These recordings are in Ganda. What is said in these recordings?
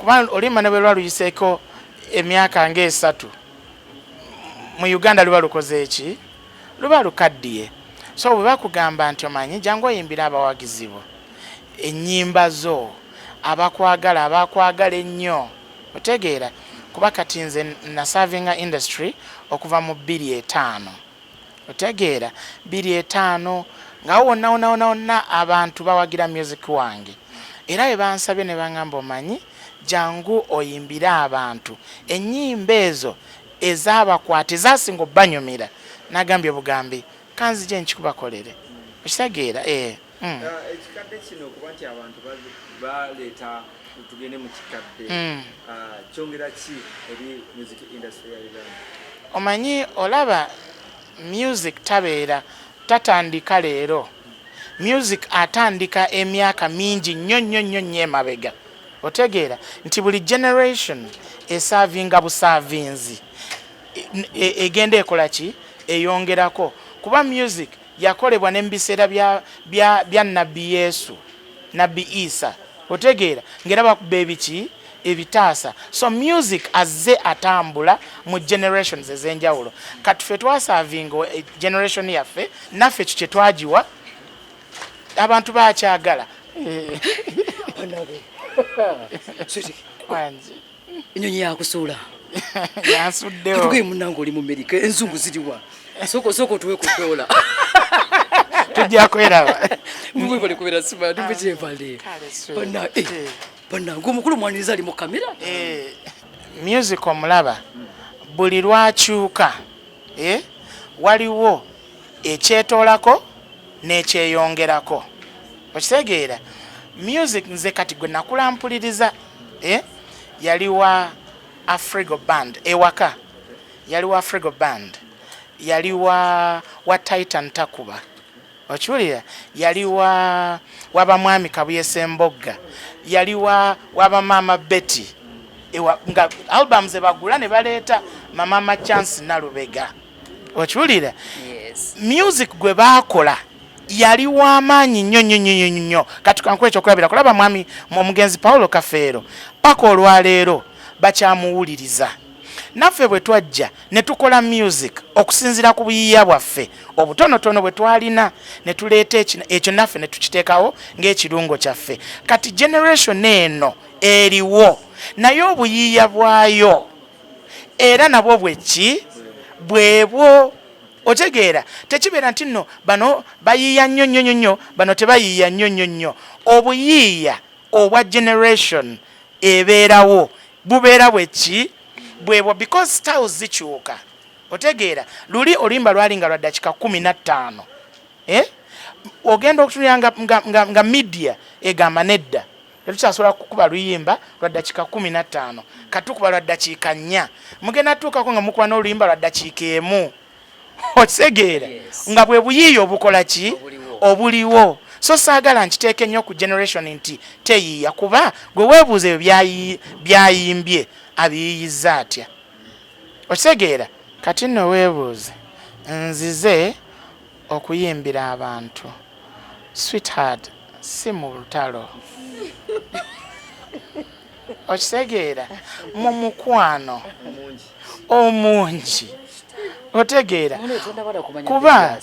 kuba olima ne bwe lwaluyiseeko emyaka ng'esatu mu Uganda luba lukoze eki luba lukaddiye so bwe bakugamba nti omanyi jangu oyimbira abawagizi bo enyimba zo abakwagala ennyo otegeera kuba kati nze nasavinga industry okuva mu 2005 otegeera 2005 nga wonna abantu bawagira music wange era bwe bansabye ne bangamba omanyi jangu oyimbire abantu ennyimba ezo ez'abakwate zasinga obbanyumira nagambye bugambi kanzije nkikubakolere okitegeera ekikadde kino kuba nti abantu baleeta tugende mu kikadde kyongera ki eri music industry ya Uganda omanyi olaba music tabeera tatandika leero music atandika emyaka mingi nnyo emabega otegeera nti buli generation esavinga busavinzi egenda ekola ki eyongerako kuba music yakolebwa n'ebiseera bya nabbi Yesu nabbi Isa otegeera ngera bakuba ebiki ebitaasa so music azze atambula mu generations ez'enjawulo kati ffe twasavinga generation yaffe naffe kye twagiwa abantu bakyagala enyonyi yakusuula yansuddewo tuge munange oli mu Amerika enzungu ziriwa soko tuwe ku dola tujja kweraba mwe bali kubera sima ndibujevale bana ngomukulu mwaniriza ali mu kamera music omulaba buli lwakyuka waliwo ekyetoolako n'ekyeyongerako okitegeera music nze kati gwe nakulampuliriza yaliwa Afrigo band ewaka yaliwa Afrigo band yaliwa Titan Takuba okiwulira yaliwa wabamwami Kabuyese Mbogga yaliwa wabamama Betty nga albums ebagula ne baleeta mama Chance Nalubega okiwulira music gwe baakola yali w'amaanyi nnyo kati kankwe ekyokulabira kulaba mwami omugenzi Paulo Kafeero paka olwaleero bakyamuwuliriza naffe bwe twajja ne tukola music okusinziira ku buyiiya bwaffe obutonotono bwe twalina ne tuleeta ekyo naffe ne tukiteekawo ng'ekirungo kyaffe kati generation eno eriwo naye obuyiiya bwayo era nabwo bwebwo otegeera tekibeera nti nno bano bayiiya nnyo bano tebayiiya nnyo obuyiiya obwa generation ebeerawo bubeera bwebwo because styles zikyuka otegeera luli olimba lwalinga lwa dakika 15 ogenda okutunira nga media egamba nedda tetukyasobola kukuba luyimba lwa dakika 15 katukuba lwa dakiika 4 mugenda tuukako nga mukuba n'oluyimba lwa dakiika emu okisegeera nga bwe buyiiya obukola ki obuliwo so saagala nkiteeke nnyo ku generation nti teyiiya kuba gwe weebuuza ebyo byayimbye abiyiyiza atya okisegeera kati nno weebuuze nzize okuyimbira abantu sweetheart si mu lutalo okisegeera mu mukwano omungi otegeera kuba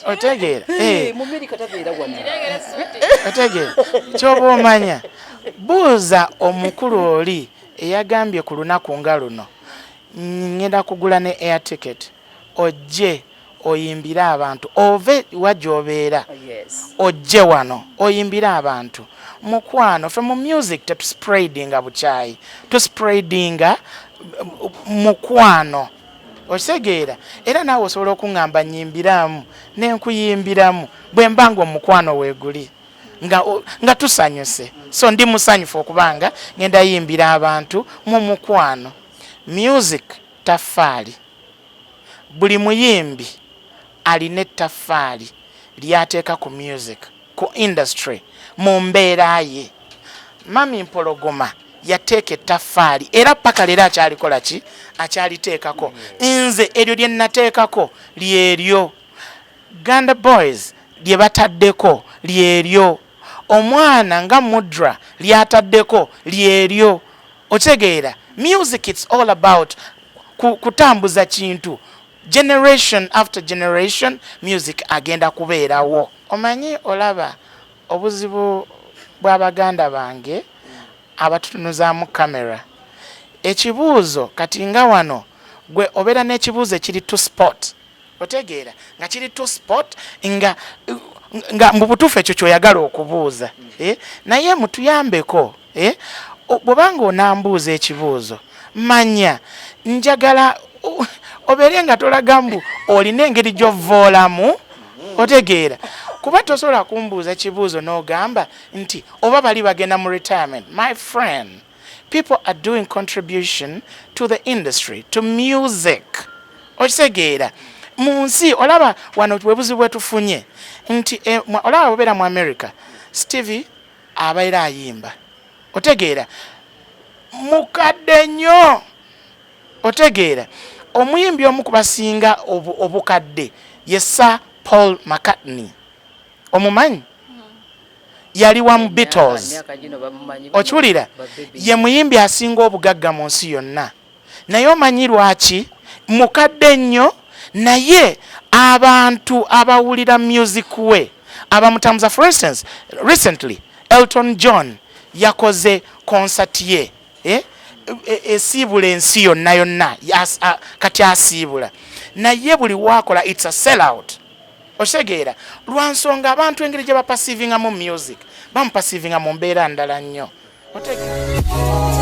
otegeera otegeera kyoba omanya buuza omukulu oli eyagambye ku lunaku nga luno ngenda kugula ne air ticket ojje oyimbire abantu ove wajjobeera ojje wano oyimbire abantu mukwano ffe mu music tetuspreadinga bukyayi tuspreadinga mukwano okisegeera era naawe osobola okuŋŋamba nyimbiramu n'enkuyimbiramu bwe mbanga omukwano weeguli nga tusanyuse so ndi musanyufu okubanga ngenda yimbira abantu mu mukwano music taffaali buli muyimbi alina ettaffaali lyateeka ku music ku industry mu mbeera ye mami Mpologoma yateeka ettaffaali era paka leero akyalikola ki akyaliteekako nze eryo lye nateekako lyeryo Ganda Boys lye bataddeko lyeryo omwana nga mudra lyataddeko lyeryo otegeera music it's all about kutambuza kintu generation after generation music agenda kubeerawo omanyi olaba obuzibu bw'abaganda bange abatutunuzaamu kamera ekibuuzo kati nga wano gwe obeera n'ekibuuzo ekiri to spot otegeera nga kiri to spot nga mu butuufu ekyo kyoyagala okubuuza naye mutuyambeko bw'obanga onambuuza ekibuuzo manya njagala obeere nga tolaga mbu olina engeri gy'ovoolamu otegeera kuba tosobola kumbuuza ekibuuzo n'ogamba nti oba bali bagenda mu retirement. My friend, people are doing contribution to the industry, to music. Okitegeera mu nsi olaba wano webuzi bwetufunye nti olaba obeera mu America Stevie abaira ayimba otegeera mukadde nnyo otegeera omuyimbi omu kubasinga obukadde ye Sir Paul McCartney omumanyi yali wa mu Beatles okiwulira ye muyimbi asinga obugagga mu nsi yonna naye omanyi lwaki mukadde nnyo naye abantu abawulira music we abamutamuza. For instance, recently Elton John yakoze concert ye esiibula ensi yonna yonna kati asiibula naye buli wakola it's a sellout otegeera lwansonga abantu engeri gye bapasivinga mu music bamupasivinga mu mbeera ndala nnyo otegeera